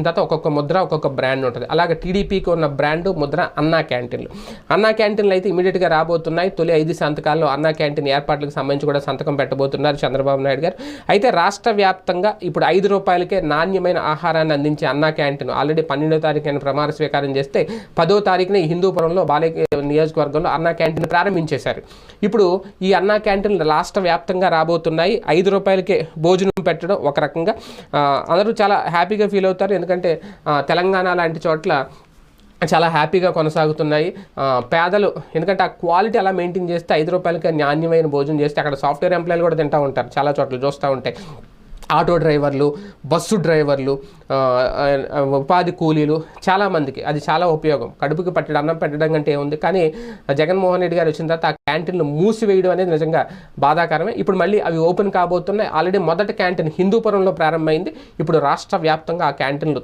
వచ్చిన తర్వాత ఒక్కొక్క ముద్ర ఒక్కొక్క బ్రాండ్ ఉంటుంది. అలాగే టీడీపీకి ఉన్న బ్రాండ్ ముద్ర అన్నా క్యాంటీన్లు. అన్నా క్యాంటీన్లు అయితే ఇమీడియట్గా రాబోతున్నాయి. తొలి 5 సంతకాల్లో అన్నా క్యాంటీన్ ఏర్పాట్లకు సంబంధించి కూడా సంతకం పెట్టబోతున్నారు చంద్రబాబు నాయుడు గారు. అయితే రాష్ట్ర వ్యాప్తంగా ఇప్పుడు 5 రూపాయలకే నాణ్యమైన ఆహారాన్ని అందించే అన్నా క్యాంటీన్ ఆల్రెడీ 12వ తారీఖున ప్రమాణ స్వీకారం చేస్తే 10వ తారీఖున ఈ హిందూపురంలో బాలయ్య నియోజకవర్గంలో అన్నా క్యాంటీన్ ప్రారంభించేశారు. ఇప్పుడు ఈ అన్నా క్యాంటీన్లు రాష్ట్ర వ్యాప్తంగా రాబోతున్నాయి. 5 రూపాయలకే భోజనం పెట్టడం ఒక రకంగా అందరూ చాలా హ్యాపీగా ఫీల్ అవుతారు. ఎందుకంటే తెలంగాణ లాంటి చోట్ల చాలా హ్యాపీగా కొనసాగుతున్నాయి. పేదలు ఎందుకంటే ఆ క్వాలిటీ అలా మెయింటైన్ చేస్తే 5 రూపాయలకి నాణ్యమైన భోజనం చేస్తే అక్కడ సాఫ్ట్వేర్ ఎంప్లాయీలు కూడా తింటూ ఉంటారు. చాలా చోట్ల చూస్తూ ఉంటాయి. ఆటో డ్రైవర్లు, బస్సు డ్రైవర్లు, ఉపాధి కూలీలు చాలామందికి అది చాలా ఉపయోగం. కడుపుకి పట్టడం అన్నం పెట్టడం కంటే ఏముంది. కానీ జగన్మోహన్ రెడ్డి గారు వచ్చిన తర్వాత ఆ క్యాంటీన్లు మూసివేయడం అనేది నిజంగా బాధాకరమే. ఇప్పుడు మళ్ళీ అవి ఓపెన్ కాబోతున్నాయి. ఆల్రెడీ మొదటి క్యాంటీన్ హిందూపురంలో ప్రారంభమైంది. ఇప్పుడు రాష్ట్ర వ్యాప్తంగా ఆ క్యాంటీన్లు